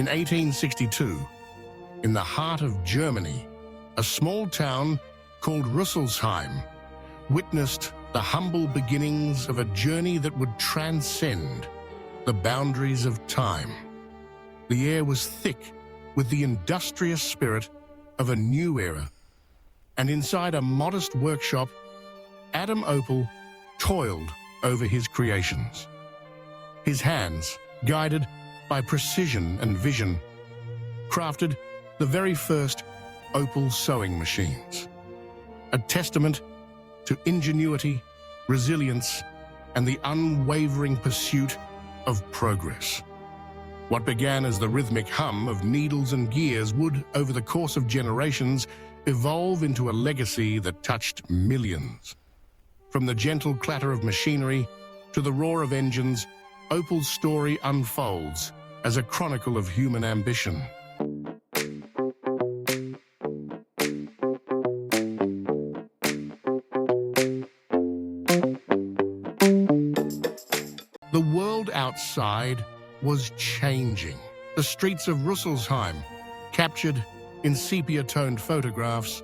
In 1862, in the heart of Germany, a small town called Rüsselsheim witnessed the humble beginnings of a journey that would transcend the boundaries of time. The air was thick with the industrious spirit of a new era, and inside a modest workshop, Adam Opel toiled over his creations. His hands, guided by precision and vision, crafted the very first Opel sewing machines, a testament to ingenuity, resilience, and the unwavering pursuit of progress. What began as the rhythmic hum of needles and gears would, over the course of generations, evolve into a legacy that touched millions. From the gentle clatter of machinery to the roar of engines, Opel's story unfolds as a chronicle of human ambition. The world outside was changing. The streets of Rüsselsheim, captured in sepia-toned photographs,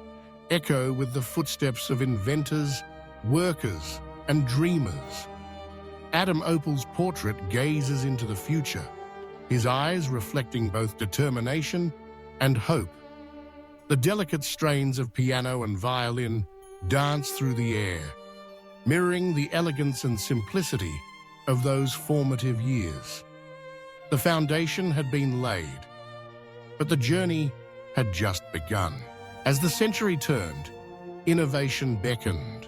echo with the footsteps of inventors, workers, and dreamers. Adam Opel's portrait gazes into the future, his eyes reflecting both determination and hope. The delicate strains of piano and violin dance through the air, mirroring the elegance and simplicity of those formative years. The foundation had been laid, but the journey had just begun. As the century turned, innovation beckoned.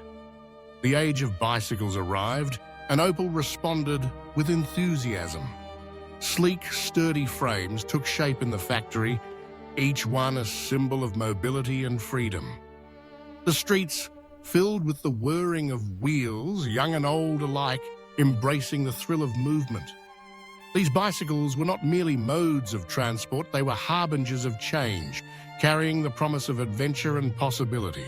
The age of bicycles arrived, and Opel responded with enthusiasm. Sleek, sturdy frames took shape in the factory, each one a symbol of mobility and freedom. The streets, filled with the whirring of wheels, young and old alike, embracing the thrill of movement. These bicycles were not merely modes of transport, they were harbingers of change, carrying the promise of adventure and possibility.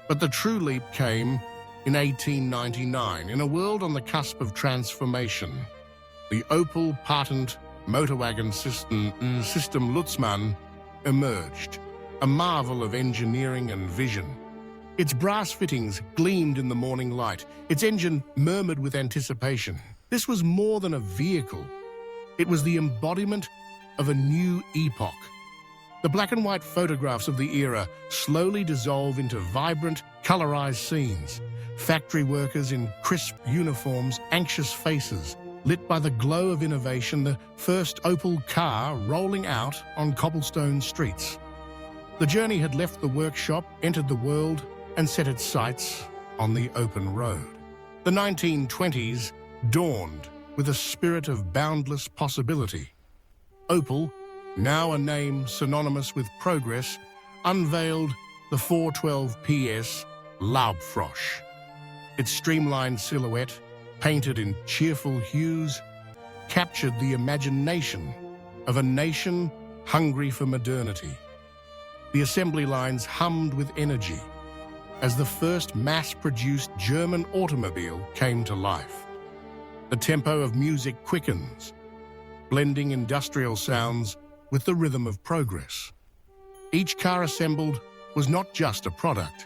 But the true leap came in 1899, in a world on the cusp of transformation. The Opel patent motorwagen system Lutzmann emerged, a marvel of engineering and vision. Its brass fittings gleamed in the morning light, its engine murmured with anticipation. This was more than a vehicle. It was the embodiment of a new epoch. The black and white photographs of the era slowly dissolve into vibrant, colorized scenes. Factory workers in crisp uniforms, anxious faces, lit by the glow of innovation, the first Opel car rolling out on cobblestone streets. The journey had left the workshop, entered the world, and set its sights on the open road. The 1920s dawned with a spirit of boundless possibility. Opel, now a name synonymous with progress, unveiled the 412 PS Laubfrosch. Its streamlined silhouette, painted in cheerful hues, captured the imagination of a nation hungry for modernity. The assembly lines hummed with energy as the first mass-produced German automobile came to life. The tempo of music quickens, blending industrial sounds with the rhythm of progress. Each car assembled was not just a product,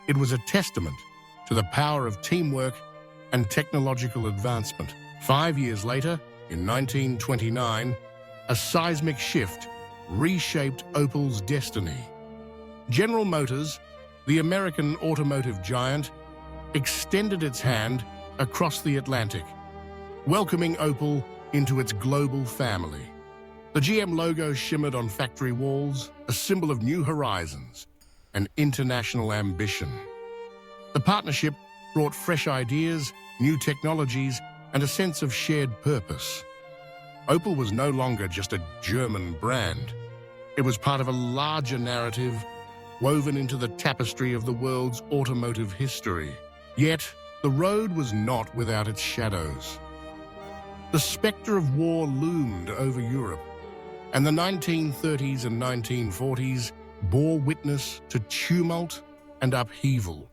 it was a testament to the power of teamwork and technological advancement. 5 years later, in 1929, a seismic shift reshaped Opel's destiny. General Motors, the American automotive giant, extended its hand across the Atlantic, welcoming Opel into its global family. The GM logo shimmered on factory walls, a symbol of new horizons and international ambition. The partnership brought fresh ideas, new technologies, and a sense of shared purpose. Opel was no longer just a German brand. It was part of a larger narrative woven into the tapestry of the world's automotive history. Yet, the road was not without its shadows. The specter of war loomed over Europe, and the 1930s and 1940s bore witness to tumult and upheaval.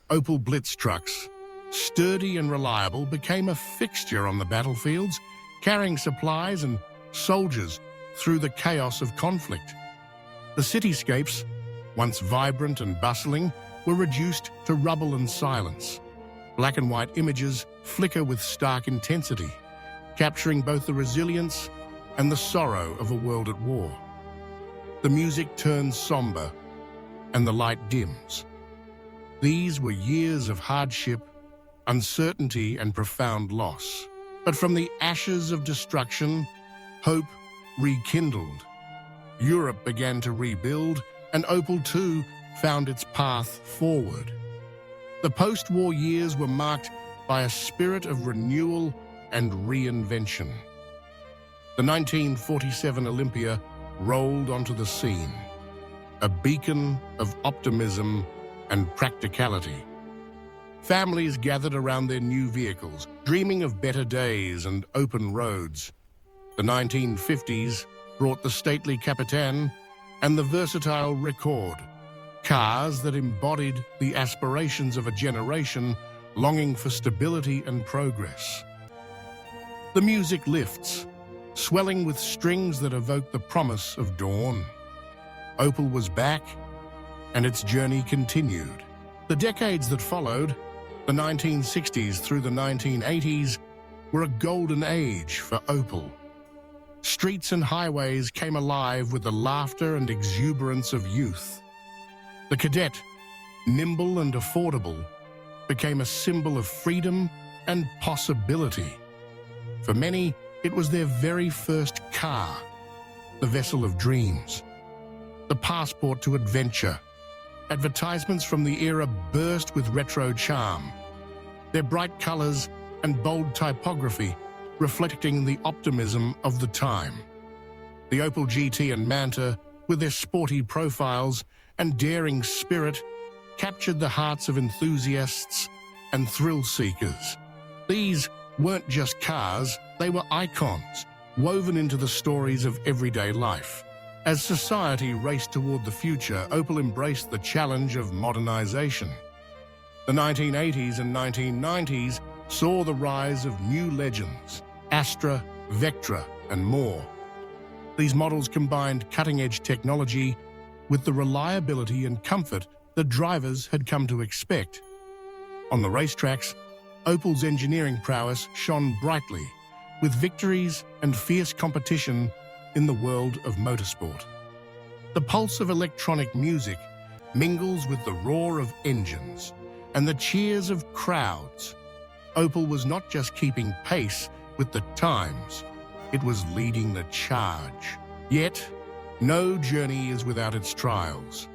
Opel Blitz trucks, sturdy and reliable, became a fixture on the battlefields, carrying supplies and soldiers through the chaos of conflict. The cityscapes, once vibrant and bustling, were reduced to rubble and silence. Black and white images flicker with stark intensity, capturing both the resilience and the sorrow of a world at war. The music turns somber and the light dims. These were years of hardship, uncertainty, and profound loss. But from the ashes of destruction, hope rekindled. Europe began to rebuild, and Opel too found its path forward. The post-war years were marked by a spirit of renewal and reinvention. The 1947 Olympia rolled onto the scene, a beacon of optimism and practicality. Families gathered around their new vehicles, dreaming of better days and open roads. The 1950s brought the stately Capitan and the versatile Record, cars that embodied the aspirations of a generation longing for stability and progress. The music lifts, swelling with strings that evoke the promise of dawn. Opel was back, and its journey continued. The decades that followed, the 1960s through the 1980s, were a golden age for Opel. Streets and highways came alive with the laughter and exuberance of youth. The Cadet, nimble and affordable, became a symbol of freedom and possibility. For many, it was their very first car, the vessel of dreams, the passport to adventure. Advertisements from the era burst with retro charm, their bright colors and bold typography reflecting the optimism of the time. The Opel GT and Manta, with their sporty profiles and daring spirit, captured the hearts of enthusiasts and thrill-seekers. These weren't just cars, they were icons, woven into the stories of everyday life. As society raced toward the future, Opel embraced the challenge of modernization. The 1980s and 1990s saw the rise of new legends, Astra, Vectra, and more. These models combined cutting-edge technology with the reliability and comfort that drivers had come to expect. On the racetracks, Opel's engineering prowess shone brightly, with victories and fierce competition in the world of motorsport. The pulse of electronic music mingles with the roar of engines and the cheers of crowds. Opel was not just keeping pace with the times, it was leading the charge. Yet, no journey is without its trials.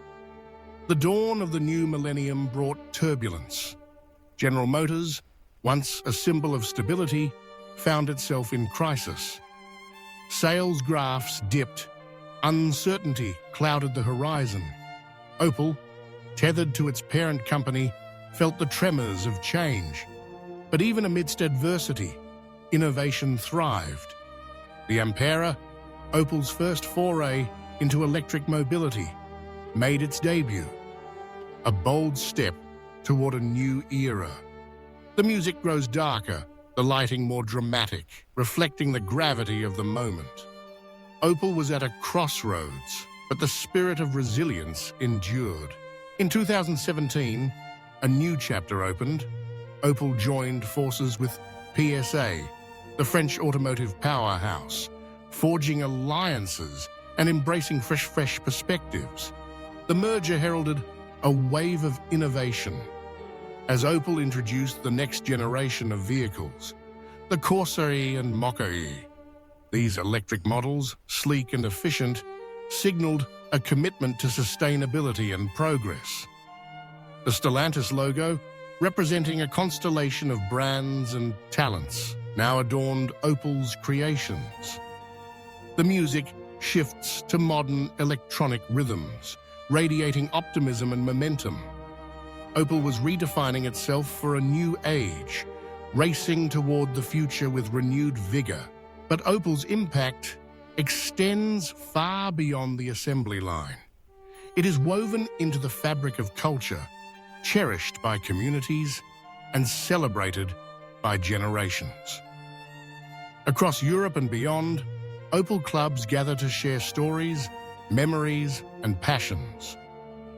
The dawn of the new millennium brought turbulence. General Motors, once a symbol of stability, found itself in crisis. Sales graphs dipped, uncertainty clouded the horizon. Opel, tethered to its parent company, felt the tremors of change. But even amidst adversity, innovation thrived. The Ampera, Opel's first foray into electric mobility, made its debut, a bold step toward a new era. The music grows darker, the lighting more dramatic, reflecting the gravity of the moment. Opel was at a crossroads, but the spirit of resilience endured. In 2017, a new chapter opened. Opel joined forces with PSA, the French automotive powerhouse, forging alliances and embracing fresh perspectives. The merger heralded a wave of innovation as Opel introduced the next generation of vehicles, the Corsa and Mokka-e. These electric models, sleek and efficient, signaled a commitment to sustainability and progress. The Stellantis logo, representing a constellation of brands and talents, now adorned Opel's creations. The music shifts to modern electronic rhythms, radiating optimism and momentum. Opel was redefining itself for a new age, racing toward the future with renewed vigor. But Opel's impact extends far beyond the assembly line. It is woven into the fabric of culture, cherished by communities and celebrated by generations. Across Europe and beyond, Opel clubs gather to share stories, memories, and passions.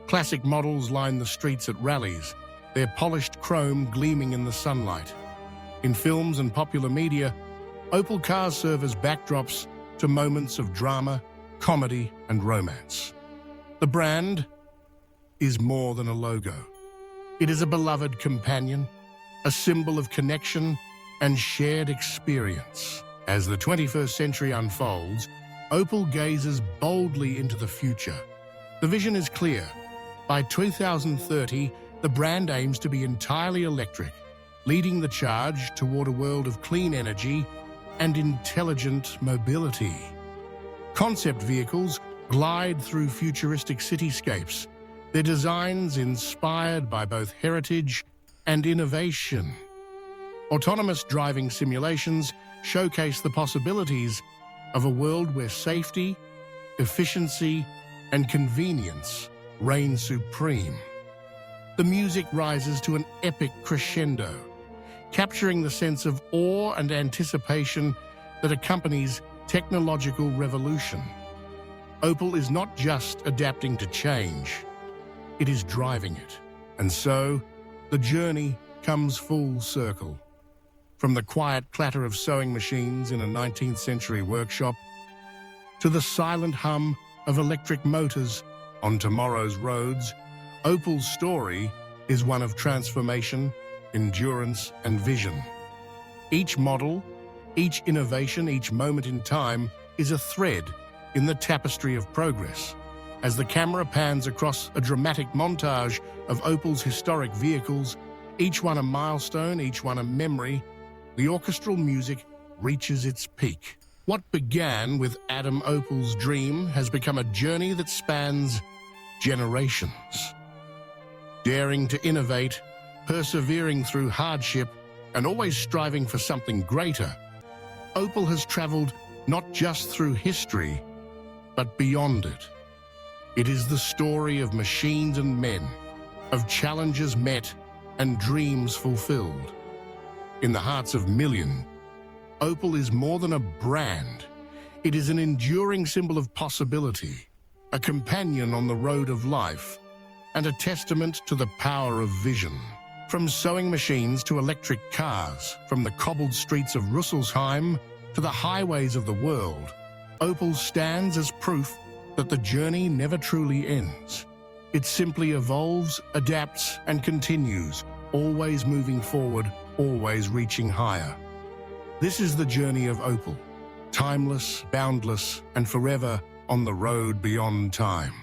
Classic models line the streets at rallies, their polished chrome gleaming in the sunlight. In films and popular media, Opel cars serve as backdrops to moments of drama, comedy, and romance. The brand is more than a logo. It is a beloved companion, a symbol of connection and shared experience. As the 21st century unfolds, Opel gazes boldly into the future. The vision is clear. By 2030, the brand aims to be entirely electric, leading the charge toward a world of clean energy and intelligent mobility. Concept vehicles glide through futuristic cityscapes, their designs inspired by both heritage and innovation. Autonomous driving simulations showcase the possibilities of a world where safety, efficiency, and convenience reign supreme. The music rises to an epic crescendo, capturing the sense of awe and anticipation that accompanies technological revolution. Opel is not just adapting to change, it is driving it. And so, the journey comes full circle. From the quiet clatter of sewing machines in a 19th century workshop to the silent hum of electric motors on tomorrow's roads, Opel's story is one of transformation, endurance, and vision. Each model, each innovation, each moment in time is a thread in the tapestry of progress. As the camera pans across a dramatic montage of Opel's historic vehicles, each one a milestone, each one a memory, the orchestral music reaches its peak. What began with Adam Opel's dream has become a journey that spans generations. Daring to innovate, persevering through hardship, and always striving for something greater, Opel has traveled not just through history, but beyond it. It is the story of machines and men, of challenges met and dreams fulfilled. In the hearts of millions, Opel is more than a brand. It is an enduring symbol of possibility, a companion on the road of life, and a testament to the power of vision. From sewing machines to electric cars, from the cobbled streets of Rüsselsheim to the highways of the world, Opel stands as proof that the journey never truly ends. It simply evolves, adapts, and continues, always moving forward, always reaching higher. This is the journey of Opel, timeless, boundless, and forever on the road beyond time.